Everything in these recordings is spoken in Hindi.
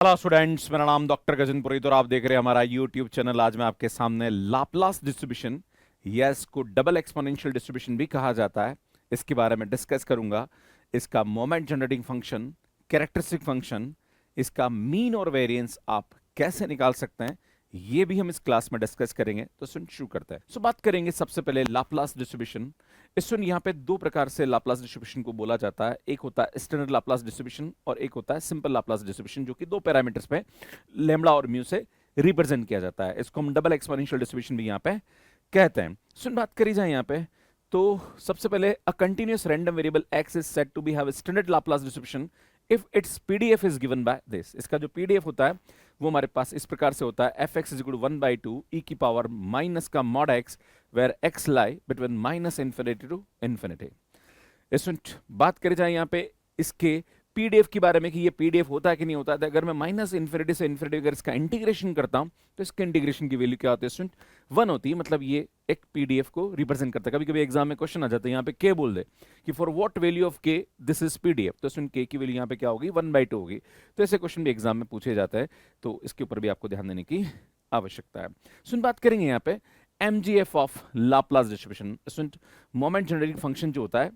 हेलो स्टूडेंट्स, मेरा नाम डॉक्टर गजन पुरोहित और आप देख रहे हैं हमारा यूट्यूब चैनल। आज मैं आपके सामने लाप्लास डिस्ट्रीब्यूशन, यस को डबल एक्सपोनेंशियल डिस्ट्रीब्यूशन भी कहा जाता है, इसके बारे में डिस्कस करूंगा। इसका moment generating function, characteristic function, इसका मीन और वेरिएंस आप कैसे निकाल सकते हैं, ये भी हम इस क्लास में डिस्कस करेंगे। तो सुन शुरू करते हैं। बात करेंगे सबसे पहले लाप्लास डिस्ट्रीब्यूशन। सुन, यहाँ पे दो प्रकार से लाप्लास डिस्ट्रीब्यूशन को बोला जाता है। एक होता है स्टैंडर्ड लाप्लास डिस्ट्रीब्यूशन और एक होता है सिंपल लाप्लास डिस्ट्रीब्यूशन, जो कि दो पैरामीटर्स पे लैम्बडा और म्यू से रिप्रेजेंट किया जाता है। इसको हम डबल एक्सपोनेंशियल डिस्ट्रीब्यूशन भी यहाँ पे कहते हैं। सुन, बात करी जाए यहाँ पे तो सबसे पहले a continuous random variable x is said to be have standard Laplace distribution if its PDF is given by this. इसका जो पीडीएफ होता है वो हमारे पास इस प्रकार से होता है, f x is equal to 1/2 e की पावर माइनस का mod x where x lie between minus infinity to infinity. इसमें बात करी जाए यहाँ पे इसके पीडीएफ के बारे में कि ये पीडीएफ होता है कि नहीं होता है। अगर मैं माइनस इन्फिनिटी से इन्फिनिटी अगर इसका इंटीग्रेशन करता हूं तो इसके इंटीग्रेशन की वैल्यू क्या होती है स्टूडेंट? 1 होती है। मतलब ये एक पीडीएफ को रिप्रेजेंट करता है। कभी कभी एग्जाम में क्वेश्चन आ जाता है यहाँ पे के बोल दे कि फॉर व्हाट वैल्यू ऑफ के दिस इज पीडीएफ, तो स्टूडेंट के की वैल्यू यहाँ पे क्या होगी? 1/2 होगी। तो ऐसे क्वेश्चन भी एग्जाम में पूछे जाते हैं, तो इसके ऊपर भी आपको ध्यान देने की आवश्यकता है। सुन, बात करेंगे यहाँ पे MGF of Laplace distribution. Moment generating function जो होता है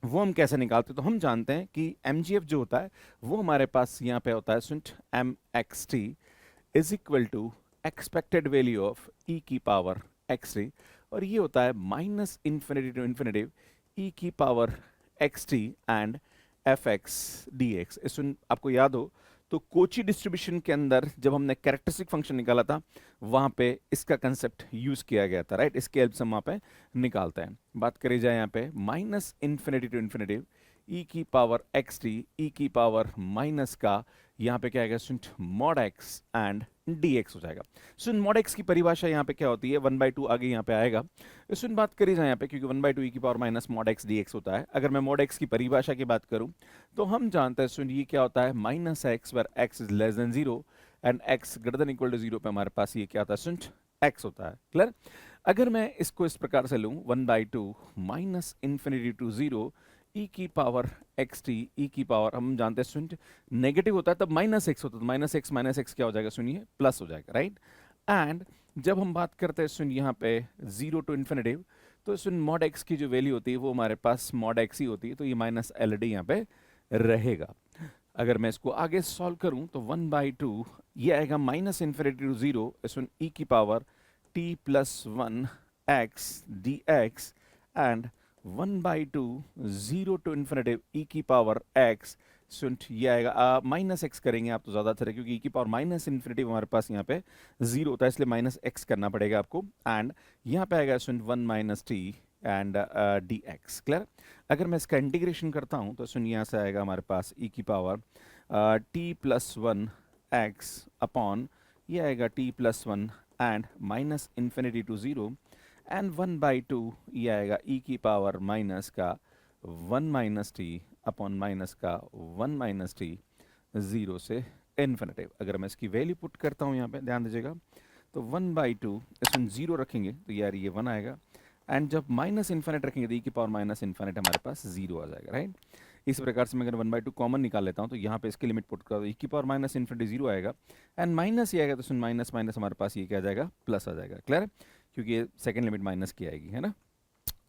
वो हम कैसे निकालते हैं? तो हम जानते हैं कि एमजीएफ जो होता है वो हमारे पास यहाँ पे होता है सुन, M x t is equal to expected value of e की पावर एक्स टी, और ये होता है minus infinity to infinity e की power x t and f x d x. सुन, आपको याद हो तो कोची डिस्ट्रीब्यूशन के अंदर जब हमने कैरेक्टरिस्टिक फंक्शन निकाला था वहां पे इसका कंसेप्ट यूज किया गया था, राइट? इसके हेल्प से हम वहां पे निकालते हैं। बात करी जाए यहाँ पे minus infinity to infinity e की पावर एक्स टी ई की पावर माइनस का यहाँ पे क्या आएगा सुन, mod x and d x हो जाएगा। सुन, मॉड एक्स की परिभाषा यहाँ पे क्या होती है? 1/2 आगे यहाँ पे आएगा। सुन, बात करी जाए यहाँ पे क्योंकि 1/2 ई की power minus mod x d x होता है। अगर मैं मॉड एक्स की परिभाषा की बात करूं तो हम जानते हैं सुन, ये क्या होता है? Minus x where x is less than zero and x greater than equal to zero पे हमारे पास ये क्या होता है सुन, एक्स होता है। क्लियर? अगर मैं इसको इस प्रकार से लूं 1/2 माइनस इन्फिनिटी टू जीरो ई की पावर एक्स टी ई की पावर, हम जानते हैं सुन नेगेटिव होता है तब माइनस एक्स होता है, तो माइनस एक्स क्या हो जाएगा सुनिए? प्लस हो जाएगा, राइट? एंड जब हम बात करते हैं सुन यहाँ पे जीरो टू इन्फिनिटी, तो सुन मॉड एक्स की जो वैल्यू होती है वो हमारे पास मॉड एक्स ही होती है, तो ये माइनस एल डी यहाँ पे रहेगा। अगर मैं इसको आगे सॉल्व करूं तो 1/2 ये आएगा माइनस इन्फिनिटी टू जीरो सुन ई की power t plus 1 x d x and 1/2 zero to infinity e की पावर एक्स सुन, ये आएगा माइनस एक्स करेंगे आप तो ज्यादा अच्छा है क्योंकि ई की पावर माइनस इन्फिनिटी हमारे पास यहाँ पे जीरो होता है, इसलिए माइनस एक्स करना पड़ेगा आपको। एंड यहाँ पे आएगा सुन 1 minus T and d x. Clear? अगर मैं इसका इंटीग्रेशन करता हूँ तो सुन यहाँ से आएगा हमारे पास ई की power t plus 1 x upon ये आएगा t plus 1 and minus infinity to zero and 1/2 ये आएगा ई की पावर माइनस का 1 माइनस टी अपॉन माइनस का 1 माइनस टी जीरो से इन्फिनिटी। अगर मैं इसकी वैल्यू पुट करता हूँ यहाँ पे ध्यान दीजिएगा तो 1/2 इसमें जीरो रखेंगे तो यार ये 1 आएगा, एंड जब माइनस इन्फिनिट रखेंगे तो ई की पावर माइनस इन्फिनिट हमारे पास जीरो आ जाएगा, राइट? इस प्रकार से मैं अगर 1/2 कॉमन निकाल लेता हूँ तो यहाँ पे इसकी लिमिट पुट कर दो, ई की पावर माइनस इन्फिनिटी जीरो आएगा एंड माइनस ये आएगा तो सुन माइनस माइनस हमारे पास ये क्या आ जाएगा? प्लस आ जाएगा। क्लियर? क्योंकि ये सेकंड लिमिट माइनस की आएगी, है ना?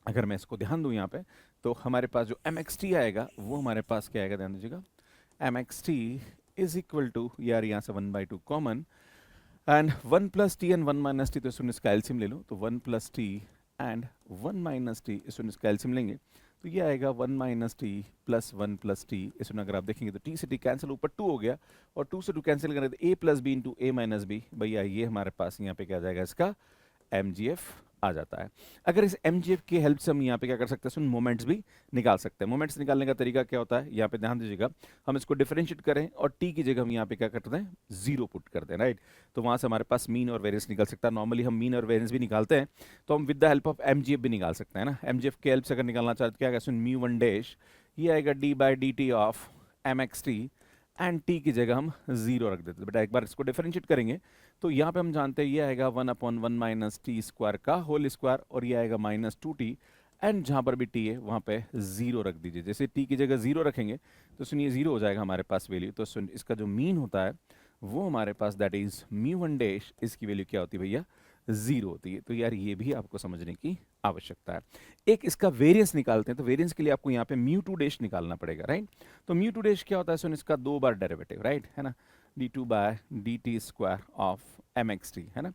अगर मैं इसको ध्यान दूं यहाँ पे तो हमारे पास जो एम एक्स टी आएगा वो हमारे पास क्या आएगा? ध्यान दीजिएगा, M x t is equal to यार यहाँ से 1/2 common and 1 plus t and 1 minus t, तो सुन इसका एल्सियम ले लो तो 1 plus t and 1 minus t, इस इसका एल्सियम लेंगे तो ये आएगा 1 minus t plus 1 plus t. इस अगर आप देखेंगे तो टी से टी कैंसिल, ऊपर 2 हो गया और 2 से 2 कैंसिल करें तो ए प्लस बी इंटू ए माइनस बी, भैया ये हमारे पास यहाँ पे क्या आ जाएगा? इसका एमजीएफ आ जाता है। अगर इस एमजीएफ की हेल्प से हम यहाँ पे क्या कर सकते हैं सुन, मोमेंट्स भी निकाल सकते हैं। मोमेंट्स निकालने का तरीका क्या होता है? यहाँ पे ध्यान दीजिएगा, हम इसको डिफरेंशिएट करें और टी की जगह हम यहाँ पे क्या करते हैं? जीरो पुट करते हैं, राइट? तो वहां से हमारे पास मीन और वेरियंस निकल सकता है। नॉर्मली हम मीन और वेरियंस भी निकालते हैं, तो हम with the help of MGF भी निकाल सकते हैं ना। एमजीएफ की हेल्प से अगर निकालना चाहते क्या आएगा सुन, म्यू 1 डैश ये आएगा d by d t of M x t and t की जगह हम जीरो रख देते हैं। बेटा एक बार इसको डिफरेंशिएट करेंगे तो यहाँ पे हम जानते हैं ये आएगा 1/1 माइनस टी स्क्वायर का होल स्क्वायर और ये आएगा माइनस 2t एंड जहाँ पर भी t है वहाँ पे जीरो रख दीजिए। जैसे t की जगह जीरो रखेंगे तो सुनिए जीरो हो जाएगा हमारे पास वैल्यू। तो सुन इसका जो मीन होता है वो हमारे पास दैट इज μ1 डैश, इसकी वैल्यू क्या होती है भैया, 0 होती है। तो यार ये भी आपको समझने की आवश्यकता है। एक इसका वेरिएंस निकालते हैं, तो वेरिएंस के लिए आपको यहाँ पे μ2 डैश निकालना पड़ेगा, राइट। तो μ2 डैश क्या होता है, सुन इसका 2 बार डेरिवेटिव, राइट, है ना, d2/dt² ऑफ mxt, है ना।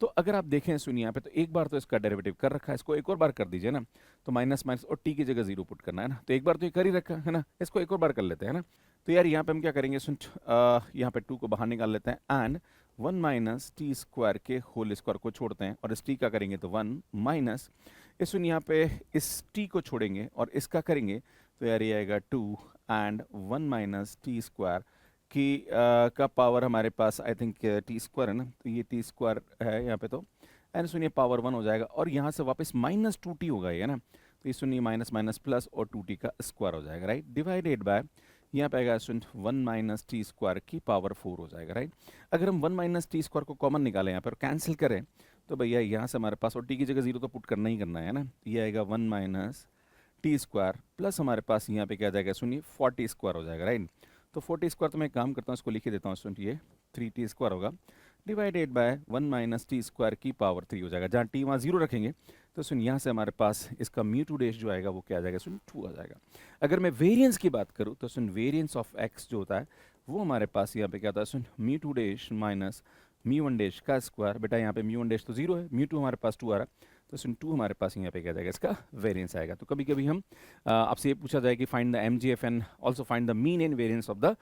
तो अगर आप देखें सुनिए यहाँ पे, तो एक बार तो इसका डेरिवेटिव कर रखा है, इसको एक और बार कर दीजिए ना, तो माइनस माइनस और टी की जगह 0 पुट करना है ना, तो एक बार तो ये कर ही रखा है ना, इसको एक और बार कर लेते हैं ना। तो यार यहाँ पे हम क्या करेंगे, सुन यहाँ पे 2 को बाहर निकाल लेते हैं एंड 1 माइनस टी स्क्वायर के होल स्क्वायर को छोड़ते हैं, और इस टी का करेंगे तो 1 माइनस इस, सुन यहाँ पे इस टी को छोड़ेंगे और इसका करेंगे, तो यार ये आएगा 2 एंड 1 माइनस टी स्क्वायर की का पावर हमारे पास आई थिंक टी स्क्वायर है ना, तो ये टी स्क्वायर है यहाँ पे, तो एंड सुनिए पावर 1 हो जाएगा, और यहाँ से वापस माइनस 2t होगा ये ना, तो ये सुनिए माइनस माइनस प्लस और 2t का स्क्वायर हो जाएगा, राइट, डिवाइडेड बाय यहाँ पे आएगा सुन 1 माइनस टी स्क्वायर की पावर 4 हो जाएगा, राइट। अगर हम 1 माइनस टी स्क्वायर को कॉमन निकालें यहाँ पर कैंसिल करें, तो भैया यहाँ से हमारे पास, और टी की जगह 0 तो पुट करना ही करना है ना, ये आएगा 1 माइनस टी स्क्वायर प्लस हमारे पास यहाँ पे क्या जाएगा सुनिए 40 स्क्वायर हो जाएगा, राइट। तो 40 स्क्वायर तो मैं एक काम करता हूँ, इसको लिख देता हूँ, सुनिए 3t स्क्वायर होगा divided by 1 minus T square की पावर 3 हो जाएगा, जहाँ टी वहाँ 0 रखेंगे, तो सुन यहाँ से हमारे पास इसका μ2 डैश जो आएगा वो क्या आ जाएगा, सुन 2 आ जाएगा। अगर मैं वेरिएंस की बात करूँ तो सुन वेरिएंस ऑफ x जो होता है वो हमारे पास यहाँ पे क्या होता है, सुन μ2 डैश माइनस μ1 डैश का स्क्वायर, बेटा यहाँ पे μ1 डैश तो 0 है, μ2 हमारे पास 2 आ रहा है, तो सुन 2 हमारे पास यहाँ पे क्या जाएगा, इसका वेरिएंस आएगा। तो कभी कभी हम आपसे ये पूछा जाए कि find the mgf and also find the mean and variance of the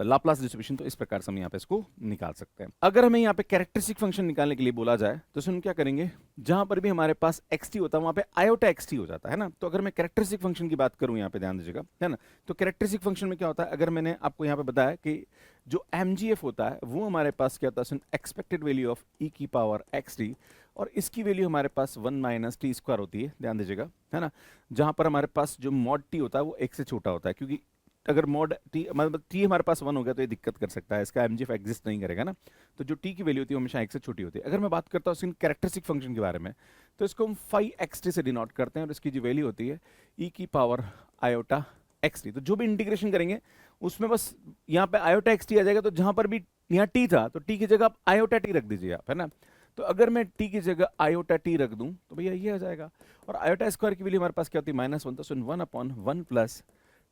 Laplace distribution, तो इस प्रकार से हम यहाँ पे इसको निकाल सकते हैं। अगर हमें यहाँ पे कैरेक्टरिस्टिक फंक्शन निकालने के लिए बोला जाए तो सुन क्या करेंगे, जहां पर भी हमारे पास xt होता है वहां पे आयोटा xt हो जाता है ना। तो अगर मैं कैरेक्टरिस्टिक फंक्शन की बात करूं, यहाँ पे ध्यान दीजिएगा, है ना, तो कैरेक्टरिस्टिक फंक्शन में क्या होता है, अगर मैंने आपको यहाँ पे बताया कि जो mgf होता है वो हमारे पास क्या होता है, सुन एक्सपेक्टेड वैल्यू ऑफ e की पावर xt, और इसकी वैल्यू हमारे पास 1 माइनस टी स्क्वायर होती है, ध्यान दीजिएगा, है ना, जहां पर हमारे पास जो मॉड टी होता है वो 1 से छोटा होता है, क्योंकि अगर मॉड टी मतलब टी हमारे पास 1 हो गया तो ये दिक्कत कर सकता है, इसका एमजीएफ एग्जिस्ट नहीं करेगा ना, तो जो टी की वैल्यू होती है हमेशा 1 से छोटी होती है। अगर मैं बात करता हूँ इसके कैरेक्टरिस्टिक फंक्शन के बारे में, तो इसको हम फाई एक्स टी से डिनोट करते हैं, और इसकी जो वैल्यू होती है ई की पावर आयोटा एक्स टी। तो जो भी इंटीग्रेशन करेंगे उसमें बस यहाँ पे आयोटा एक्स टी आ जाएगा, तो जहां पर भी यहाँ टी था तो टी की जगह आप आयोटा टी रख दीजिए आप, है ना। तो अगर मैं टी की जगह आयोटा टी रख दूं तो भैया ये आ जाएगा, और आयोटा स्क्वायर की वैल्यू हमारे पास क्या होती है -1, तो सुन 1/1 प्लस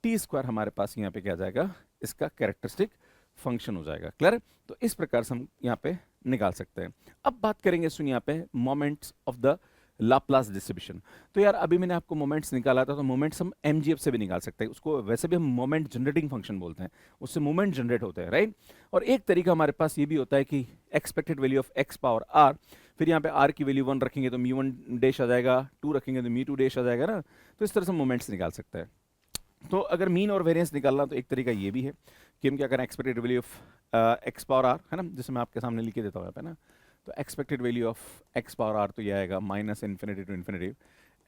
टी स्क्वायर हमारे पास यहाँ पे क्या जाएगा, इसका कैरेक्टरिस्टिक फंक्शन हो जाएगा। क्लियर है? तो इस प्रकार से हम यहाँ पे निकाल सकते हैं। अब बात करेंगे सुन यहाँ पे moments of the Laplace distribution. तो यार अभी मैंने आपको मोमेंट्स निकाला था, तो मोमेंट्स हम एमजीएफ से भी निकाल सकते हैं, उसको वैसे भी हम मोमेंट जनरेटिंग फंक्शन बोलते हैं, उससे मोमेंट जनरेट होते हैं, राइट। और एक तरीका हमारे पास ये भी होता है कि expected value of x power r, फिर यहाँ पे आर की वैल्यू 1 रखेंगे तो μ1 डैश आ जाएगा, 2 रखेंगे तो μ2 डैश आ जाएगा ना। तो इस तरह से मोमेंट्स निकाल सकते हैं। तो अगर मीन और वेरिएंस निकालना तो एक तरीका ये भी है कि हम क्या करें, expected value of x power r, है ना, जिसे मैं आपके सामने लिख के देता हूँ यहाँ पे ना। तो expected value of x power r तो ये आएगा -∞ to infinity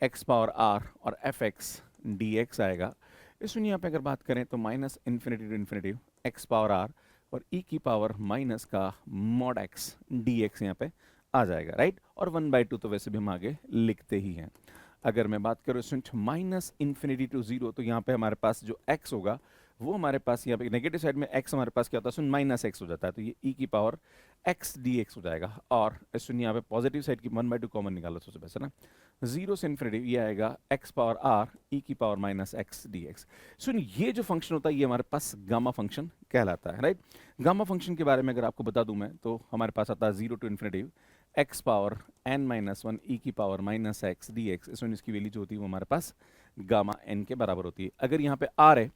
x power r और एफ एक्स डी एक्स आएगा। इसमें यहाँ पे अगर बात करें तो -∞ to infinity x power r और ई की पावर माइनस का मॉड एक्स डी एक्स यहाँ पे आ जाएगा, राइट। और 1/2 तो वैसे भी हम आगे लिखते ही हैं। अगर मैं बात करूँ -∞ टू 0, तो यहाँ पे हमारे पास जो x होगा वो हमारे पास यहाँ पे नेगेटिव साइड में x हमारे पास क्या होता है, सुन -x हो जाता है, तो ये e की पावर x dx हो जाएगा। और सुन यहाँ पे पॉजिटिव साइड की 1/2 कॉमन निकालो सबसे बेस्ट, है ना। 0 से इन्फिनिटी ये आएगा x पावर r e की पावर -x dx। सुन ये जो फंक्शन होता है ये हमारे पास गामा फंक्शन कहलाता है, राइट। गामा फंक्शन के बारे में अगर आपको बता दूं मैं, तो हमारे पास आता है 0 to infinity x power n-1 e की पावर -x dx। इसमें इसकी वैल्यू जो होती है वो हमारे पास गामा n के बराबर होती है। अगर यहाँ पे r है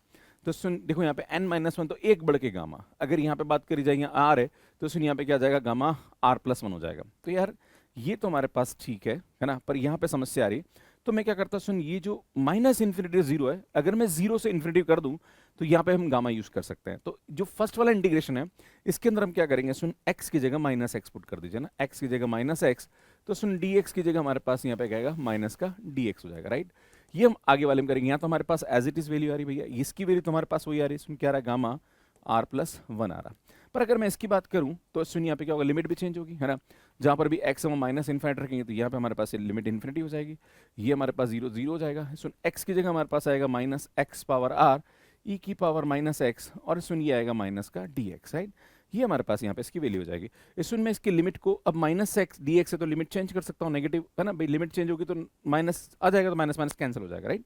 तो सुन देखो यहाँ पे n-1 तो एक बढ़ के गामा, अगर यहाँ पे बात करी जाए यहाँ r है तो सुन यहाँ पे क्या आ जाएगा, गामा r+1 हो जाएगा। तो यार ये तो हमारे पास ठीक है ना, पर यहाँ पे समस्या आ रही, तो मैं क्या करता, सुन ये जो -∞ 0 है, अगर मैं 0 से इन्फिनिटी कर दूं तो यहाँ पे हम गामा यूज कर सकते हैं। तो जो फर्स्ट वाला इंटीग्रेशन है इसके अंदर हम क्या करेंगे, सुन x की जगह -x पुट कर दीजिए ना, x की जगह -x, तो सुन dx की जगह हमारे पास यहाँ पे क्या आएगा, माइनस का dx हो जाएगा, राइट। ये हम आगे वाले में करेंगे। यहाँ तो हमारे पास एज इट इज वैल्यू आ रही भैया, इसकी वैल्यू तो हमारे पास वही आ रही है, सुन क्या आ रहा है, गामा r+1 आ रहा। पर अगर मैं इसकी बात करूं तो सुन यहाँ पे क्या होगा, लिमिट भी चेंज होगी, है ना। जहां पर भी x हम -∞ रखेंगे तो यहाँ पे हमारे पास लिमिट इन्फिनिटी हो जाएगी, ये हमारे पास 0 0 हो जाएगा। सुन x की जगह हमारे पास आएगा -x पावर r ई की पावर माइनस एक्स और सुन ये आएगा माइनस का डी एक्स, राइट। ये हमारे पास यहाँ पे इसकी वैल्यू हो जाएगी। इसमें मैं इसकी लिमिट को अब माइनस एक्स डी एक्स है तो लिमिट चेंज कर सकता हूँ, नेगेटिव है ना भाई, लिमिट चेंज होगी तो माइनस आ जाएगा, तो माइनस माइनस कैंसिल हो जाएगा, राइट।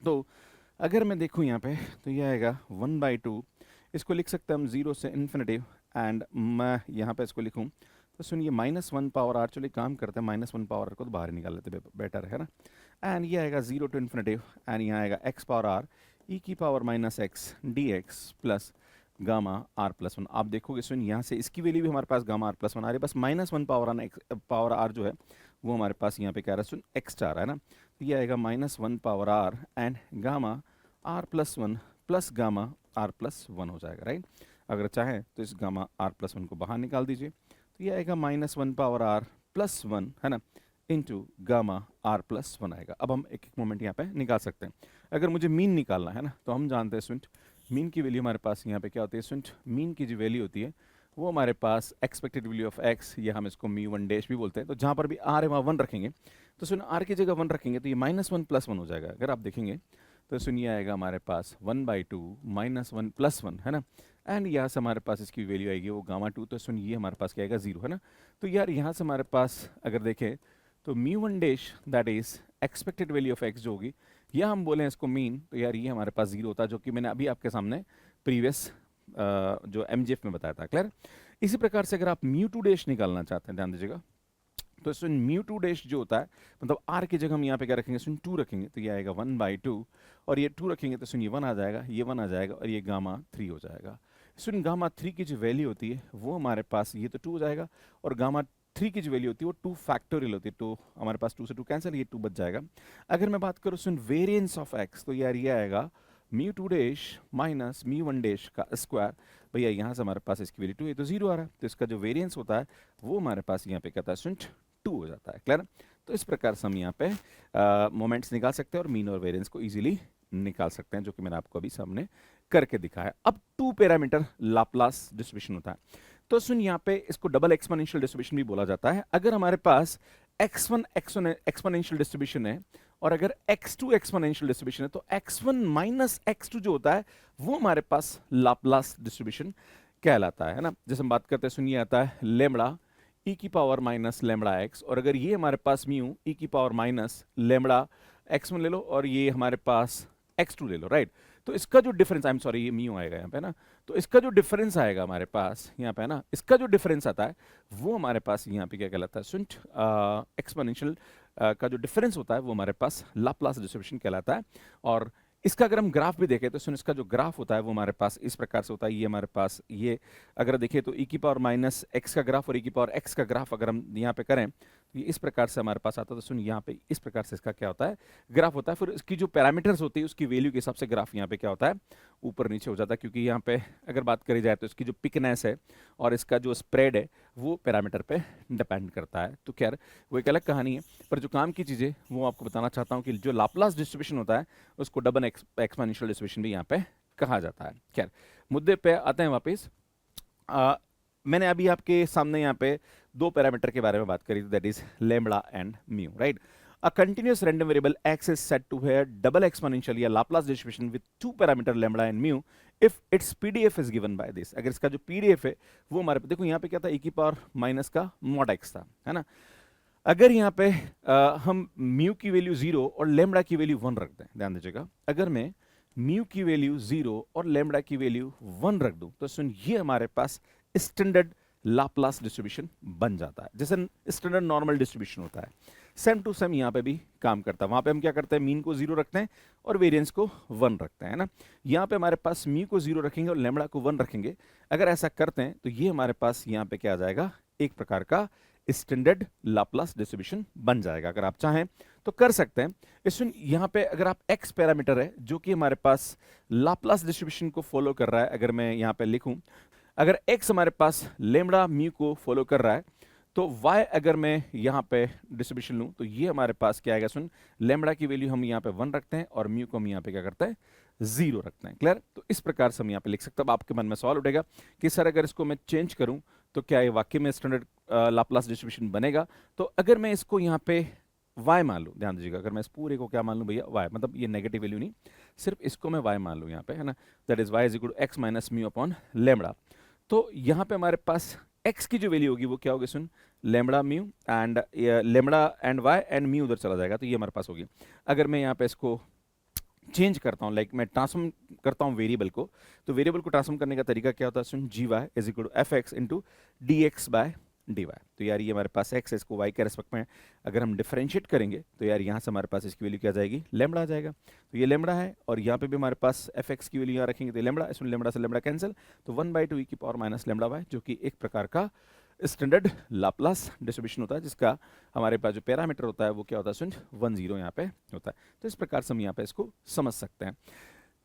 तो अगर मैं देखूँ यहाँ पे तो ये आएगा 1/2, इसको लिख सकते हैं हम 0 से इन्फिनिटिव, एंड मैं यहाँ पे इसको लिखूँ तो सुनिए -1 पावर आर, चलिए काम करते हैं -1 पावर आर को तो बाहर निकाल लेते बेटर है ना। एंड ये आएगा 0 टू इन्फिनिटिव, एंड यहाँ आएगा x पावर आर ई की power minus x d x plus gamma r plus 1। आप देखोगे सुन यहाँ से इसकी वैल्यू भी हमारे पास गामा आर प्लस 1 आ रही है, बस -1 पावर आर जो है वो हमारे पास यहाँ पे क्या रहा है सुन एक्स आ रहा है ना। तो ये आएगा -1 power r and gamma r plus 1 plus gamma r plus 1 हो जाएगा, राइट। अगर चाहें तो इस गामा आर प्लस 1 को बाहर निकाल दीजिए, तो ये आएगा -1 पावर आर प्लस 1 है ना इंटू गामा आर प्लस 1 आएगा। अब हम एक एक मोमेंट यहाँ पे निकाल सकते हैं। अगर मुझे मीन निकालना है ना तो हम जानते हैं स्टूडेंट मीन की वैल्यू हमारे पास यहाँ पे क्या होती है स्टूडेंट, मीन की जो वैल्यू होती है वो हमारे पास एक्सपेक्टेड वैल्यू ऑफ एक्स, या हम इसको μ1 डैश भी बोलते हैं। तो जहाँ पर भी आर है वहाँ 1 रखेंगे, तो सुन आर की जगह 1 रखेंगे तो ये -1 प्लस 1 हो जाएगा। अगर आप देखेंगे तो सुनिए आएगा हमारे पास 1/2 -1 प्लस 1 है ना, एंड यहाँ से हमारे पास इसकी वैल्यू आएगी वो गामा 2, तो सुन ये हमारे पास क्या आएगा 0 है ना। तो यार यहाँ से हमारे पास अगर देखें तो μ1 dash that is expected value of x जो होगी, या हम बोलें इसको मीन, तो यार ये हमारे पास 0 होता है, जो कि मैंने अभी आपके सामने प्रीवियस जो MGF में बताया था, क्लियर। इसी प्रकार से अगर आप μ2 डैश निकालना चाहते हैं, ध्यान दीजिएगा, तो इसमें μ2 डैश जो होता है मतलब r की जगह हम यहाँ पे क्या रखेंगे सुन 2 रखेंगे, तो ये आएगा 1/2, और ये 2 रखेंगे तो सुन ये 1 आ जाएगा, ये 1 आ जाएगा, और ये गामा 3 हो जाएगा। सुन गामा 3 की जो वैल्यू होती है वो हमारे पास ये तो 2 हो जाएगा, और गामा 3 की जो वैल्यू होती है वो 2 फैक्टोरियल होती है, तो हमारे पास 2 से 2 कैंसिल, ये 2 बच जाएगा। अगर मैं बात करूँ सुन वेरिएंस ऑफ एक्स, तो यार ये आएगा μ2 डैश माइनस μ1 डैश का स्क्वायर, भैया यहाँ से हमारे पास इसकी वैल्यू 2, ये तो 0 आ रहा है, तो इसका जो वेरिएंस होता है वो हमारे पास यहाँ पे कहता है सुन 2 हो जाता है, क्लियर। तो इस प्रकार से हम यहाँ पे मोमेंट्स निकाल सकते हैं और मीन और वेरिएंस को इजीली निकाल सकते हैं, जो कि मैंने आपको अभी सामने करके दिखाया। अब 2 पैरामीटर लाप्लास डिस्ट्रीब्यूशन होता है, तो सुन यहाँ पे इसको डबल एक्सपोनेंशियल डिस्ट्रीब्यूशन भी बोला जाता है। अगर हमारे पास x1 एक्सपोनेंशियल डिस्ट्रीब्यूशन है और अगर x2 एक्सपोनेंशियल डिस्ट्रीब्यूशन है, तो x1 माइनस x2 जो होता है वो हमारे पास लाप्लास डिस्ट्रीब्यूशन कहलाता है ना। जैसे हम बात करते हैं सुनिए आता है लेमड़ा ई की पावर माइनस लेमड़ा एक्स, और अगर ये हमारे पास म्यू ई की पावर माइनस लेमड़ा x1 ले लो और ये हमारे पास x2 ले लो, राइट। तो इसका जो डिफरेंस, आई एम सॉरी ये म्यू आएगा यहाँ पे ना, तो इसका जो डिफरेंस आएगा हमारे पास यहाँ पे ना, इसका जो डिफरेंस आता है वो हमारे पास यहाँ पे क्या कहलाता है सुन एक्सपोनेंशियल का जो डिफरेंस होता है वो हमारे पास लाप्लास डिस्ट्रीब्यूशन कहलाता है। और इसका अगर हम ग्राफ भी देखें तो सुन इसका जो ग्राफ होता है वो हमारे पास इस प्रकार से होता है। ये हमारे पास ये अगर देखें तो ई की पावर माइनस एक्स का ग्राफ और ई की पावर एक्स का ग्राफ अगर हम यहाँ पे करें तो ये इस प्रकार से हमारे पास आता है। तो सुन यहाँ पे इस प्रकार से इसका क्या होता है ग्राफ होता है। फिर इसकी जो पैरामीटर्स होती है उसकी वैल्यू के हिसाब से ग्राफ यहाँ पे क्या होता है ऊपर नीचे हो जाता है, क्योंकि यहाँ पे अगर बात करी जाए तो इसकी जो पिकनेस है और इसका जो स्प्रेड है वो पैरामीटर पे डिपेंड करता है। तो खैर वो एक अलग कहानी है, पर जो काम की चीज़ें वो आपको बताना चाहता हूँ कि जो लाप्लास डिस्ट्रीब्यूशन होता है उसको डबल एक्सपोनेंशियल डिस्ट्रीब्यूशन भी यहाँ पे कहा जाता है। खैर मुद्दे पे आते हैं वापस। मैंने अभी आपके सामने यहाँ पे दो पैरामीटर के बारे में बात करी, that is lambda and mu, right. A continuous random variable x is said to have double exponential या Laplace distribution with two parameter lambda and mu if its PDF is given by this। अगर इसका जो PDF है वो हमारे पे देखो यहाँ पे क्या था, e की पावर माइनस का mod x था, है ना। अगर यहाँ पे हम म्यू की वैल्यू 0 और लैम्बडा की वैल्यू 1 रख दें, ध्यान दीजिएगा, अगर मैं म्यू की वैल्यू 0 और लैम्बडा की वैल्यू 1 रख दूं तो सुन ये हमारे पास स्टैंडर्ड लाप्लास डिस्ट्रीब्यूशन बन जाता है, जैसे स्टैंडर्ड नॉर्मल डिस्ट्रीब्यूशन होता है। सेम टू सेम यहाँ पे भी काम करता है। वहाँ पे हम क्या करते हैं, मीन को 0 रखते हैं और वेरिएंस को 1 रखते हैं ना। यहाँ पे हमारे पास म्यू को 0 रखेंगे और लैम्बडा को 1 रखेंगे। अगर ऐसा करते हैं तो ये हमारे पास यहाँ पे क्या आ जाएगा, एक प्रकार का स्टैंडर्ड लाप्लास डिस्ट्रीब्यूशन बन जाएगा। अगर आप चाहें तो कर सकते हैं। इसमें यहाँ पे अगर आप एक्स पैरामीटर है जो कि हमारे पास लाप्लास डिस्ट्रीब्यूशन को फॉलो कर रहा है, अगर मैं यहाँ पे लिखूं, अगर x हमारे पास लैम्बडा म्यू को फॉलो कर रहा है तो y अगर मैं यहाँ पे डिस्ट्रीब्यूशन लूँ तो ये हमारे पास क्या आएगा, सुन लैम्बडा की वैल्यू हम यहाँ पे 1 रखते हैं और म्यू को हम यहाँ पे क्या करते हैं 0 रखते हैं। क्लियर। तो इस प्रकार से हम यहाँ पे लिख सकते हैं। अब आपके मन में सवाल उठेगा कि सर अगर इसको मैं चेंज करूँ तो क्या ये वाकई में स्टैंडर्ड लाप्लास डिस्ट्रीब्यूशन बनेगा। तो अगर मैं इसको यहाँ पे y मान लूँ, ध्यान दीजिएगा, अगर मैं इस पूरे को क्या मान लूँ भैया y, मतलब ये नेगेटिव वैल्यू नहीं, सिर्फ इसको मैं y मान लूँ यहाँ पे, है ना, that is y is equal to x minus mu upon lambda. तो यहाँ पे हमारे पास x की जो वैल्यू होगी वो क्या होगी, सुन, lambda mu and lambda and y and mu उधर चला जाएगा, तो ये हमारे पास होगी। अगर मैं यहाँ पे इसको चेंज करता हूँ, लाइक मैं ट्रांसफॉर्म करता हूँ वेरिएबल को, तो वेरिएबल को ट्रांसफॉर्म करने का तरीका क्या होता है, सुन, g y is equal to f x into d x by d y. तो यार ये हमारे पास एक्स है, इसको वाई के रेस्पेक्ट में अगर हम डिफरेंशिएट करेंगे तो यार यहाँ से हमारे पास इसकी वैल्यू क्या आ जाएगी, लेमड़ा आ जाएगा। तो ये लेमड़ा है, और यहाँ पे भी हमारे पास एफ एक्स की वैल्यू यहाँ रखेंगे तो लेमड़ा, इसमें लेमड़ा से लेमड़ा कैंसिल, तो 1/2 ई की पावर माइनस लेमड़ा वाई, जो कि एक प्रकार का स्टैंडर्ड लाप्लास डिस्ट्रीब्यूशन होता है, जिसका हमारे पास जो पैरामीटर होता है वो क्या होता है, सुन, 10 यहाँ पे होता है। तो इस प्रकार से हम यहाँ पे इसको समझ सकते हैं,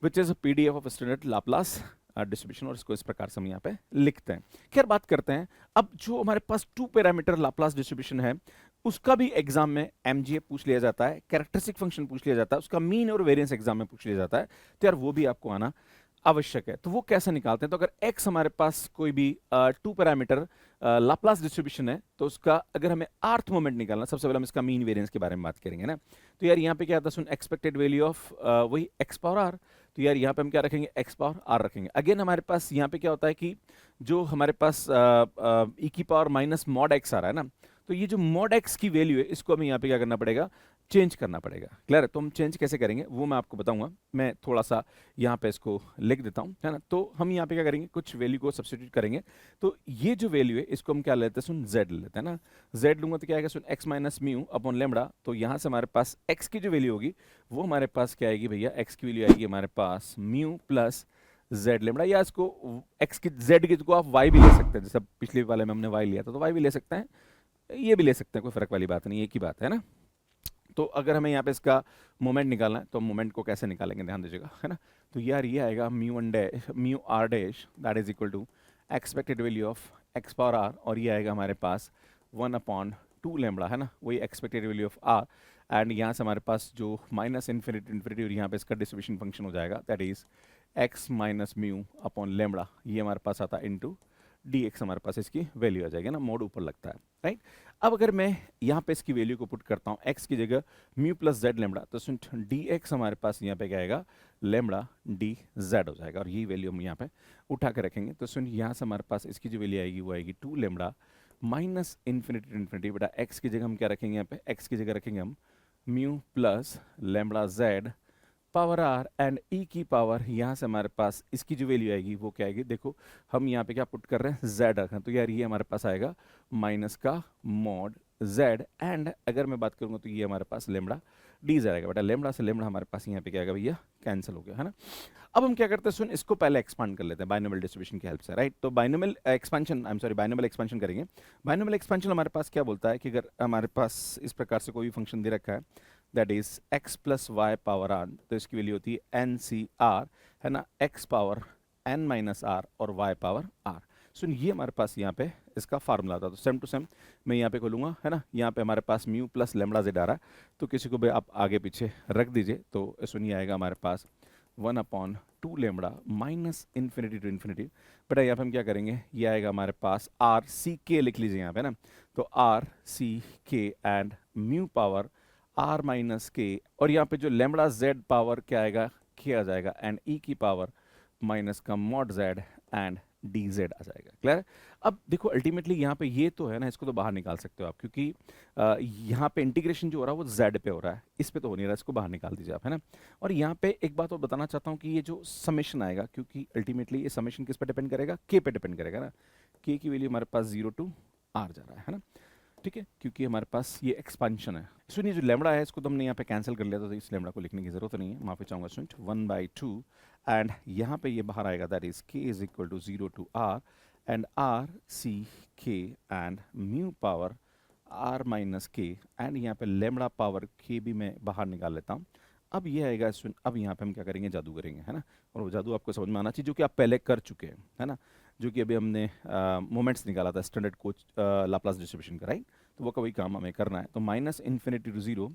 which is PDF of standard Laplace distribution, और इसको इस प्रकार से हम यहाँ पे लिखते हैं। खैर बात करते हैं अब जो हमारे पास 2 पैरामीटर लाप्लास डिस्ट्रीब्यूशन है, उसका भी एग्जाम में MGF पूछ लिया जाता है, कैरेक्टरिस्टिक फंक्शन पूछ लिया जाता है, उसका मीन और वेरिएंस एग्जाम में पूछ लिया जाता है, तो यार वो भी आपको आना आवश्यक है। तो वो कैसे निकालते हैं, तो अगर x हमारे पास कोई भी 2 पैरामीटर लाप्लास डिस्ट्रीब्यूशन है, तो उसका अगर हमें आर्थ मोमेंट निकालना, सबसे पहले हम इसका मीन वेरिएंस के बारे में बात करेंगे ना। तो यार यहाँ पे क्या आता है, सुन, एक्सपेक्टेड वैल्यू ऑफ वही x पावर r, तो यार यहाँ पे हम क्या रखेंगे, x पावर r रखेंगे। अगेन हमारे पास यहाँ पे क्या होता है कि जो हमारे पास e की पावर माइनस मॉड x आ रहा है ना, तो ये जो मॉड x की वैल्यू है, इसको हमें यहाँ पे क्या करना पड़ेगा, चेंज करना पड़ेगा। क्लियर है, तो हम चेंज कैसे करेंगे वो मैं आपको बताऊंगा। मैं थोड़ा सा यहाँ पे इसको लिख देता हूँ, है ना। तो हम यहाँ पे क्या करेंगे, कुछ वैल्यू को सब्स्टिट्यूट करेंगे, तो ये जो वैल्यू है इसको हम क्या लेते हैं, सुन, z लेते हैं ना। z लूंगा तो क्या आएगा, सुन, x minus mu upon lambda, तो यहाँ से हमारे पास x की जो वैल्यू होगी वो हमारे पास क्या आएगी भैया, x की वैल्यू आएगी हमारे पास म्यू प्लस z लेमड़ा, या इसको x की z की को आप y भी ले सकते हैं, जैसे पिछले वाले में हमने y लिया था, तो y भी ले सकते हैं, ये भी ले सकते हैं, कोई फर्क वाली बात नहीं, एक ही बात है ना। तो अगर हमें यहाँ पे इसका मोमेंट निकालना है तो मोमेंट को कैसे निकालेंगे, ध्यान दीजिएगा, है ना। तो यार ये आएगा mu r dash that is equal to expected value of x power r, और ये आएगा हमारे पास 1/2 लेमड़ा, है ना, वही expected value of r, and यहाँ से हमारे पास जो माइनस इन्फिनिटी इन्फिनिटी, और यहाँ पे इसका डिस्ट्रीब्यूशन फंक्शन हो जाएगा, that is x minus mu upon lambda, ये हमारे पास आता है इंटू dx, हमारे पास इसकी वैल्यू आ जाएगी ना, मोड ऊपर लगता है, राइट। अब अगर मैं यहाँ पे इसकी वैल्यू को पुट करता हूँ x की जगह म्यू प्लस जेड लेमड़ा, तो सुन, dx हमारे पास यहाँ पे क्या आएगा, लेमड़ा dz हो जाएगा, और यही वैल्यू हम यहाँ पे उठा के रखेंगे। तो सुन, यहाँ से हमारे पास इसकी जो वैल्यू आएगी वो आएगी 2 लेमड़ा माइनस इन्फिनिटी इन्फिनिटी, बेटा x की जगह हम क्या रखेंगे, यहाँ पे x की जगह रखेंगे हम mu plus lambda z power r and e की पावर, यहाँ से हमारे पास इसकी जो वैल्यू आएगी वो क्या आएगी, देखो हम यहाँ पे क्या पुट कर रहे हैं, z रखें, तो यार ये हमारे पास आएगा माइनस का मॉड z, एंड अगर मैं बात करूँगा तो ये हमारे पास लेमड़ा डी z आएगा, बेटा लेमड़ा से लेमड़ा हमारे पास यहाँ पे क्या आएगा भैया, कैंसिल हो गया, है ना। अब हम क्या करते हैं, सुन, इसको पहले एक्सपांड कर लेते हैं बाइनोमियल डिस्ट्रीब्यूशन की हेल्प से, राइट। तो binomial expansion, I am sorry, binomial expansion करेंगे। बाइनोमियल एक्सपेंशन हमारे पास क्या बोलता है कि अगर हमारे पास इस प्रकार से कोई भी फंक्शन दे रखा है, that is x plus y power r, तो इसकी वैल्यू होती है NCR, है ना, x power n minus r और y पावर r। सुन, ये हमारे पास यहाँ पे इसका फार्मूला था, तो सेम टू सेम मैं यहाँ पे खोलूँगा, है ना। यहाँ पे हमारे पास म्यू प्लस लेमड़ा जेड आ रहा है, तो किसी को भी आप आगे पीछे रख दीजिए, तो सुनिए आएगा हमारे पास 1/2 lambda minus infinity to infinity. बेटा यहाँ पे हम क्या करेंगे, ये आएगा हमारे पास RCK, लिख लीजिए यहाँ पे ना, तो RCK and mu power r minus के, और यहाँ पे जो लेमड़ा z पावर क्या आएगा, k आ जाएगा, एंड e की पावर माइनस का मॉड z एंड dz आ जाएगा। क्लियर। अब देखो अल्टीमेटली यहाँ पे ये तो है ना, इसको तो बाहर निकाल सकते हो आप, क्योंकि यहाँ पे इंटीग्रेशन जो हो रहा है वो z पे हो रहा है, इस पे तो हो नहीं रहा, इसको बाहर निकाल दीजिए आप, है ना। और यहाँ पे एक बात और बताना चाहता हूँ कि ये जो समेशन आएगा, क्योंकि अल्टीमेटली ये समेशन किस पे डिपेंड करेगा, k पे डिपेंड करेगा ना, k की वैल्यू हमारे पास 0 टू r जा रहा है ना, ठीक है, क्योंकि हमारे पास ये एक्सपांशन है। सुनिए, जो लेमड़ा है इसको तो हमने यहाँ पे कैंसिल कर लिया था, तो इस लेमड़ा को लिखने की जरूरत नहीं है, माफी चाहूंगा। सुनिए 1/2 एंड यहाँ पे ये बाहर आएगा, that is k is equal to 0 to r and RCK and mu power r minus k, and यहाँ पे लेमड़ा पावर k भी मैं बाहर निकाल लेता हूँ। अब ये आएगा, सुन, अब यहाँ पे हम क्या करेंगे, जादू करेंगे, है ना। और वो जादू आपको समझ में आना चाहिए, जो कि आप पहले कर चुके हैं, है ना, जो कि अभी हमने मोमेंट्स निकाला था स्टैंडर्ड कोच लाप्लास डिस्ट्रीब्यूशन का, राइट। तो वो का वही काम हमें करना है। तो minus infinity to 0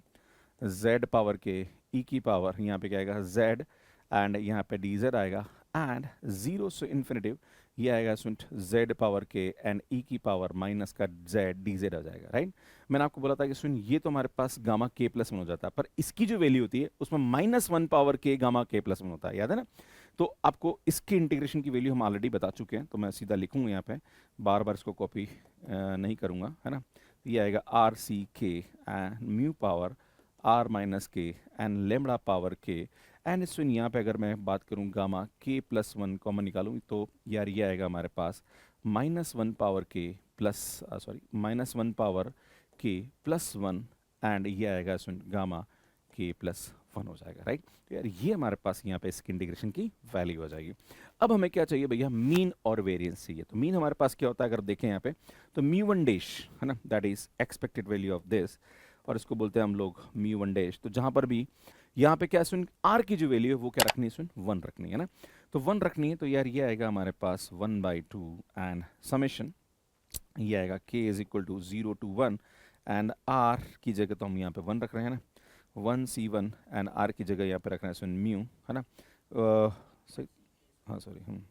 z power k e की पावर, यहाँ पे क्या आएगा z, एंड यहाँ पे dz आएगा, एंड 0 से इन्फिनिटिव ये आएगा सुन z power k and e की पावर माइनस का z dz आ जाएगा, राइट। मैंने आपको बोला था कि सुन ये तो हमारे पास गामा k प्लस वन हो जाता है, पर इसकी जो वैल्यू होती है उसमें -1 पावर के गामा k प्लस वन होता है, याद है ना। तो आपको इसके इंटीग्रेशन की वैल्यू हम ऑलरेडी बता चुके हैं, तो मैं सीधा लिखूंगा यहाँ पे, बार बार इसको कॉपी नहीं करूँगा, है ना। तो ये आएगा r C k and mu power r minus k and lambda power k and सुन यहाँ पे अगर मैं बात करूँ गामा के प्लस वन कॉमन निकालूँ तो यार ये आएगा हमारे पास -1 पावर के प्लस -1 पावर के प्लस वन एंड ये आएगा सुन गामा के प्लस वन हो जाएगा, राइट। तो यार ये हमारे पास यहाँ पे इसकी इंटीग्रेशन की वैल्यू हो जाएगी। अब हमें क्या चाहिए भैया, मीन और वेरिएंस चाहिए। तो मीन हमारे पास क्या होता है अगर देखें यहाँ पे, तो म्यू वन डैश है ना, that is expected value of this, और इसको बोलते हैं हम लोग म्यू वन डैश। तो जहां पर भी यहाँ पे क्या सुन आर की जो वैल्यू है वो क्या रखनी है, सुन 1 रखनी है ना। तो 1 रखनी है, तो यार ये आएगा हमारे पास 1/2 एंड समेशन ये आएगा k is equal to 0 to 1 and r की जगह तो हम यहाँ पे 1 रख रहे हैं ना, 1c1 एंड r की जगह यहाँ पे रख रहे हैं सुन म्यू, है ना, सही, हाँ सॉरी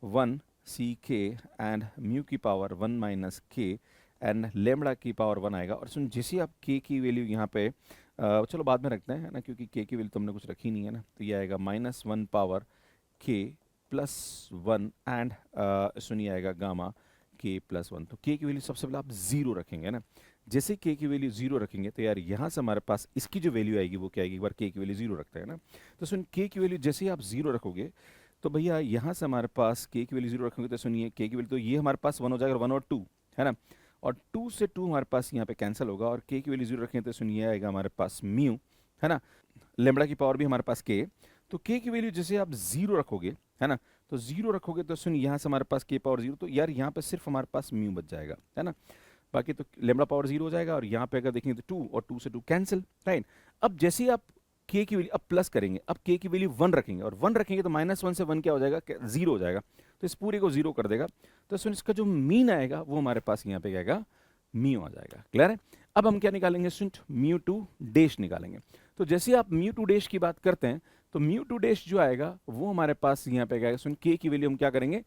1 ck एंड म्यू की power 1 minus k and lambda की पावर 1 आएगा। और सुन जैसे आप k की वैल्यू यहाँ पे चलो बाद में रखते हैं, है ना, क्योंकि k की वैल्यू तो हमने कुछ रखी नहीं है ना। तो ये आएगा -1 पावर k प्लस 1 एंड सुनिए आएगा गामा k प्लस 1। तो k की वैल्यू सबसे पहले आप 0 रखेंगे ना। जैसे k की वैल्यू 0 रखेंगे तो यार यहाँ से हमारे पास इसकी जो वैल्यू आएगी वो क्या आएगी, एक बार k की वैल्यू 0 रखते हैं ना। तो सुन k की वैल्यू जैसे ही आप 0 रखोगे तो भैया यहाँ से हमारे पास k की वैल्यू 0 रखेंगे तो सुनिए k की वैल्यू तो ये हमारे पास 1 हो जाएगा, 1 और 2 है ना, और 2 से 2 हमारे पास यहाँ पे कैंसिल होगा, और k की वैल्यू 0 रखें तो सुनिए आएगा हमारे पास म्यू, है ना, लेमड़ा की पावर भी हमारे पास k। तो k की वैल्यू जैसे आप 0 रखोगे, है ना, तो 0 रखोगे तो सुन यहाँ से हमारे पास k पावर 0, तो यार यहाँ पे सिर्फ हमारे पास म्यू बच जाएगा, है ना, बाकी तो लेमड़ा पावर 0 हो जाएगा, और यहाँ पे अगर देखेंगे तो 2 और 2 से 2 कैंसिल, राइट। अब जैसे ही आप k की वैल्यू अब प्लस करेंगे, अब k की वैल्यू 1 रखेंगे, और 1 रखेंगे तो -1 से 1 क्या हो जाएगा, 0 हो जाएगा, तो इस पूरे को 0 कर देगा। तो सुन इसका जो मीन आएगा वो हमारे पास यहाँ पे क्या आएगा, म्यू आ जाएगा, क्लियर है। अब हम क्या निकालेंगे, सुन म्यू टू डैश निकालेंगे। तो जैसे आप म्यू टू डैश की बात करते हैं तो म्यू टू डैश जो आएगा वो हमारे पास यहाँ पे क्या आएगा, सुन k की वैल्यू हम क्या करेंगे,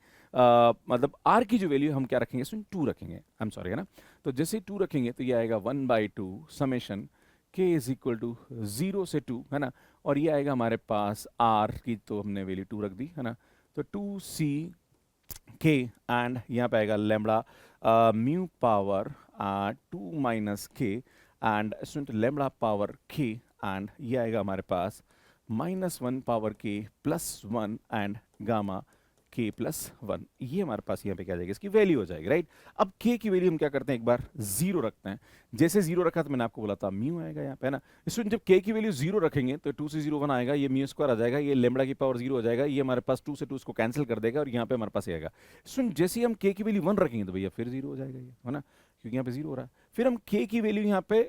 मतलब r की जो वैल्यू हम क्या रखेंगे, सुन 2 रखेंगे, आई एम सॉरी, है ना। तो जैसे 2 रखेंगे तो ये आएगा 1/2 summation k is equal to 0 से 2, है ना, और ये आएगा हमारे पास r की तो हमने वैल्यू 2 रख दी, है ना, तो 2c k एंड यहाँ पे आएगा lambda mu power 2 minus k and soon lambda power k and ये आएगा हमारे पास -1 power k plus 1 and gamma k plus 1, ये हमारे पास यहाँ पे क्या जाएगी, इसकी वैल्यू हो जाएगी, राइट। अब k की वैल्यू हम क्या करते हैं, एक बार 0 रखते हैं। जैसे 0 रखा तो मैंने आपको बोला था म्यू आएगा यहाँ पे, है ना। इसमें जब k की वैल्यू 0 रखेंगे तो 2 से 0 1 आएगा, ये म्यू स्क्वायर आ जाएगा, ये लेमड़ा की पावर 0 हो जाएगा, ये हमारे पास 2 से 2 इसको कैंसिल कर देगा, और यहाँ पे हमारे पास आएगा। सुन जैसे ही हम k की वैल्यू 1 रखेंगे तो भैया फिर 0 हो जाएगा ये, है ना, क्योंकि यहाँ पे 0 हो रहा है। फिर हम k की वैल्यू यहाँ पे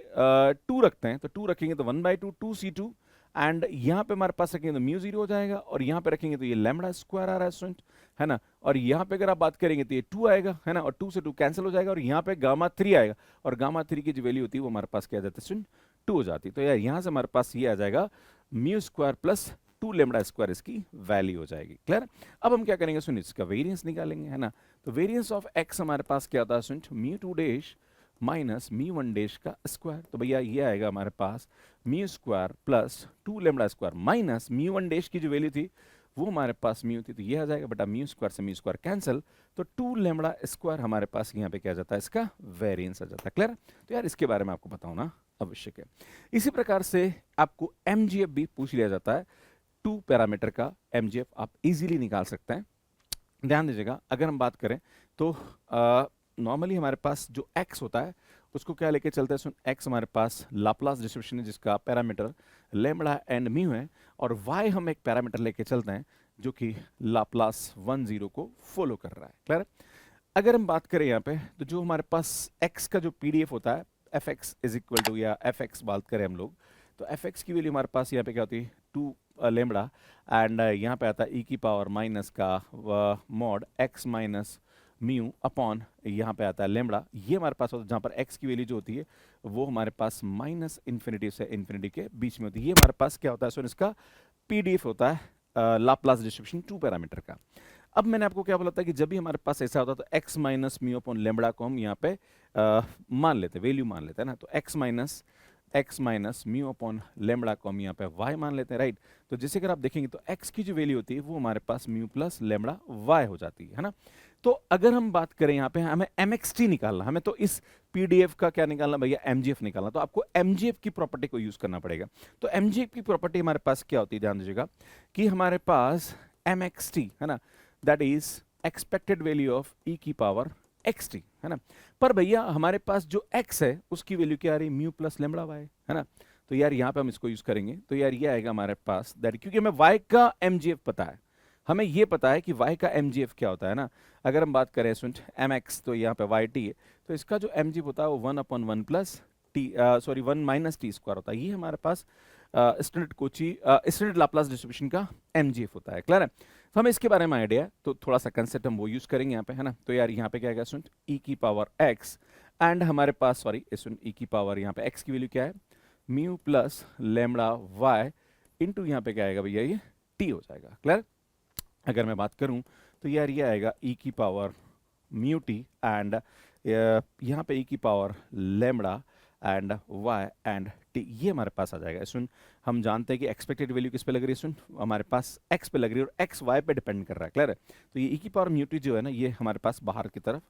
2 रखते हैं, तो 2 रखेंगे तो 1/2 2c2 एंड यहाँ पे हमारे पास रखेंगे तो म्यू 0 हो जाएगा, और यहाँ पे रखेंगे तो ये लेमड़ा स्क्वायर आ रहा है स्टूडेंट, है ना, और यहाँ पे अगर आप बात करेंगे तो ये 2 आएगा, है ना, और 2 से 2 कैंसिल हो जाएगा, और यहाँ पे गामा 3 आएगा, और गामा 3 की जो वैल्यू होती है वो हमारे पास क्या आ जाता है, स्टूडेंट 2 हो जाती है। तो यार यहाँ से हमारे पास ये आ जाएगा mu square plus 2 lambda square, इसकी वैल्यू हो जाएगी, क्लियर। अब हम क्या करेंगे, सुन इसका वेरिएंस निकालेंगे, है ना। तो वेरिएंस ऑफ x हमारे पास क्या आता है, student mu two dash minus mu one dash का स्क्वायर। तो भैया ये आएगा हमारे पास mu square plus 2 lambda square minus mu one dash की जो वैल्यू थी वो हमारे पास म्यू थी, तो ये आ जाएगा बेटा म्यू स्क्वायर से म्यू स्क्वायर कैंसिल, तो 2 लेमड़ा स्क्वायर हमारे पास यहाँ पे क्या जाता है, इसका वेरिएंस आ जाता है, क्लियर। तो यार इसके बारे में आपको बताऊँ ना आवश्यक है। इसी प्रकार से आपको एमजीएफ भी पूछ लिया जाता है, 2 पैरामीटर का एमजीएफ आप इजीली निकाल सकते हैं। ध्यान दीजिएगा, अगर हम बात करें तो नॉर्मली हमारे पास जो x होता है उसको क्या लेके चलते हैं, सुन x हमारे पास लाप्लास डिस्ट्रीब्यूशन है जिसका पैरामीटर लेमड़ा एंड म्यू है, और y हम एक पैरामीटर लेके चलते हैं जो कि लाप्लास 10 को फॉलो कर रहा है, क्लियर। अगर हम बात करें यहाँ पे तो जो हमारे पास x का जो पीडीएफ होता है fx इज इक्वल टू, या fx बात करें हम लोग तो fx की वैल्यू हमारे पास यहाँ पे क्या होती है 2 लेमड़ा एंड यहाँ पे आता है e की पावर माइनस का mod x minus mu upon यहाँ पे आता है लेमड़ा, ये हमारे पास होता है जहाँ पर x की वैल्यू जो होती है वो हमारे पास -∞ से ∞ के बीच में होती है। ये हमारे पास क्या होता है, सो इसका पीडीएफ होता है लाप्लास डिस्ट्रीब्यूशन 2 पैरामीटर का। अब मैंने आपको क्या बोला था कि जब भी हमारे पास ऐसा होता है तो x minus mu upon lambda को हम यहाँ पे मान लेते हैं, वैल्यू मान लेते हैं ना। तो x minus mu upon lambda को हम यहाँ पे y मान लेते हैं, राइट। तो जैसे अगर आप देखेंगे तो x की जो वैल्यू होती है वो हमारे पास म्यू प्लस लेमड़ा y हो जाती है ना। तो अगर हम बात करें यहाँ पे हमें mxt निकालना, हमें तो इस pdf का क्या निकालना भैया, mgf निकालना। तो आपको mgf की प्रॉपर्टी को यूज करना पड़ेगा। तो mgf की प्रॉपर्टी हमारे पास क्या होती है, ध्यान दीजिएगा कि हमारे पास mxt है ना, that is expected value of e की पावर xt है ना। पर भैया हमारे पास जो x है उसकी वैल्यू क्या आ रही है, म्यू प्लस लेमड़ा y है ना। तो यार यहाँ पे हम इसको यूज करेंगे, तो यार ये आएगा हमारे पास दैट, क्योंकि हमें y का mgf पता है, हमें ये पता है कि y का mgf क्या होता है ना। अगर हम बात करें सुन mx, तो यहाँ पे yt है, तो इसका जो mgf होता है वो 1/1 plus T, sorry 1 minus T square होता है। ये हमारे पास स्टैंडर्ड लाप्लास डिस्ट्रीब्यूशन का mgf होता है। क्लियर है। तो हमें इसके बारे में आइडिया है, तो थोड़ा सा कंसेप्ट हम वो यूज करेंगे यहाँ पे है ना। तो यार यहाँ पे क्या आएगा सुन e की पावर x एंड हमारे पास सॉरी सुन e की पावर यहाँ पे x की वैल्यू क्या है, mu plus lambda y into यहाँ पे क्या आएगा भैया, ये t हो जाएगा। क्लियर। अगर मैं बात करूं तो यार ये आएगा e की पावर म्यू टी एंड यहाँ पे e की power lambda and y and t, ये हमारे पास आ जाएगा। सुन हम जानते हैं कि एक्सपेक्टेड वैल्यू किस पे लग रही है, सुन हमारे पास x पे लग रही है और x y पे डिपेंड कर रहा है। क्लियर है। तो ये e की पावर म्यू टी जो है ना, ये हमारे पास बाहर की तरफ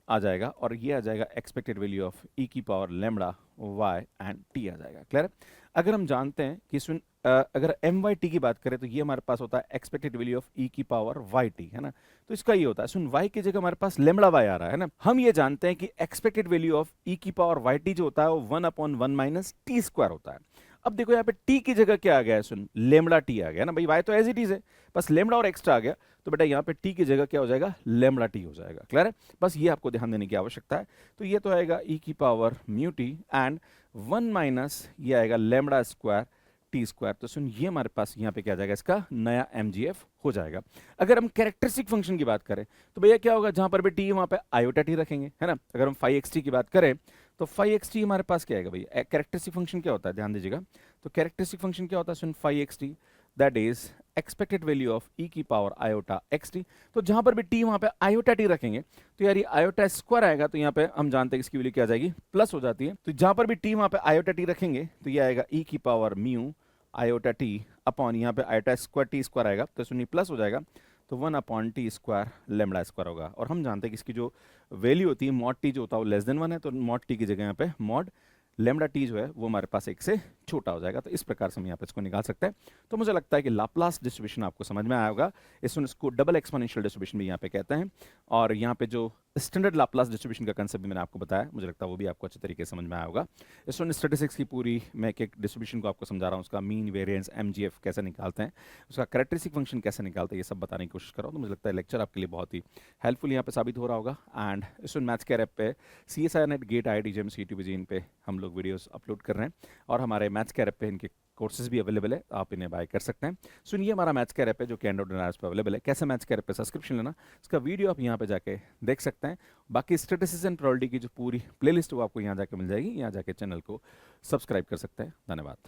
आ जाएगा और ये आ जाएगा एक्सपेक्टेड वैल्यू ऑफ e की power lambda y and t आ जाएगा। क्लियर है। अगर हम जानते हैं कि सुन अगर एम वाई टी की बात करें तो ये हमारे पास होता है एक्सपेक्टेड वैल्यू ऑफ ई की पावर वाई टी है ना। तो इसका ये होता है सुन वाई की जगह हमारे पास लेमड़ा वाई आ रहा है ना। हम ये जानते हैं कि एक्सपेक्टेड वैल्यू ऑफ ई की पावर वाई टी जो होता है वो 1/1 माइनस टी स्क्वायर होता है। अब देखो यहाँ पे टी की जगह क्या आ गया है, सुन लेमड़ा टी आ गया ना भाई, वाई तो एज इट इज है, बस लेमड़ा और एक्स्ट्रा आ गया, तो बेटा यहाँ पे टी की जगह क्या हो जाएगा, लेमड़ा टी हो जाएगा। क्लियर है। बस ये आपको ध्यान देने की आवश्यकता है। तो ये तो आएगा ई की power mu T and 1 minus ये आएगा लेमड़ा स्क्वायर टी स्क्वायर। तो सुन ये हमारे पास यहाँ पे क्या आ जाएगा, इसका नया mgf हो जाएगा। अगर हम कैरेक्टरिस्टिक फंक्शन की बात करें तो भैया क्या होगा, जहां पर भी टी वहां पे आयोटा टी रखेंगे है ना। अगर हम फाई एक्स टी की बात करें तो फाई एक्स टी हमारे पास क्या आएगा भैया, कैरेक्टरिस्टिक फंक्शन क्या होता है, ध्यान दीजिएगा। तो कैरेक्टरिस्टिक फंक्शन क्या होता है सुन phi x t, that is expected value of e की पावर आयोटा एक्स टी। तो जहां पर भी टी वहां पे आयोटा टी रखेंगे तो यार ये आयोटा स्क्वायर आएगा, तो यहाँ पे हम जानते हैं इसकी वैल्यू क्या आ जाएगी, प्लस हो जाती है। तो जहां पर भी टी वहां पे आयोटा टी रखेंगे तो ये आएगा ई की power mu iota T upon यहाँ पे आयोटा स्क्वायर टी स्क्वायर आएगा, तो सुनिए प्लस हो जाएगा, तो 1/t स्क्वायर लेमड़ा स्क्वायर होगा। और हम जानते हैं कि इसकी जो वैल्यू होती है मॉड टी जो होता है वो लेस देन 1 है, तो मॉड टी की जगह यहाँ पे मॉड लेमड़ा टी जो है वो हमारे पास एक से छोटा हो जाएगा। तो इस प्रकार से हम यहाँ पे इसको निकाल सकते हैं। तो मुझे लगता है कि लाप्लास डिस्ट्रीब्यूशन आपको समझ में आया होगा। इसको डबल एक्सपोनेंशियल डिस्ट्रीब्यूशन भी यहाँ पे कहते हैं, और यहाँ पे जो स्टैंडर्ड लाप्लास डिस्ट्रीब्यूशन का कंसेप्ट भी मैंने आपको बताया, मुझे लगता है वो भी आपको अच्छे तरीके से समझ में आया होगा। इसमें स्टैटिस्टिक्स की पूरी मैं एक डिस्ट्रीब्यूशन को आपको समझा रहा हूँ, उसका मीन वेरिएंस mgf कैसे निकालते हैं, उसका कैरेक्टरिस्टिक फंक्शन कैसे निकालते हैं, ये सब बताने की कोशिश कर रहा हूँ। तो मुझे लगता है लेक्चर आपके लिए बहुत ही हेल्पफुल यहाँ पे साबित हो रहा होगा। एंड इसमें मैथ्स केयर ऐप पे CSIR NET GATE IIT JAM CTBG इन पे हम लोग वीडियोस अपलोड कर रहे हैं, और हमारे मैथ्स केयर ऐप पे इनके कोर्सेज भी अवेलेबल है, आप इन्हें बाय कर सकते हैं। सुनिए हमारा मैथ्स केयर ऐप है जो कि एंड्रॉइड और iOS पे अवेलेबल है। कैसे मैथ्स केयर ऐप पे सब्सक्रिप्शन लेना, इसका वीडियो आप यहाँ पे जाके देख सकते हैं। बाकी स्टैटिस्टिक्स एंड प्रोबेबिलिटी की जो पूरी प्लेलिस्ट वो आपको यहाँ जाके मिल जाएगी, यहाँ जाके चैनल को सब्सक्राइब कर सकते हैं। धन्यवाद।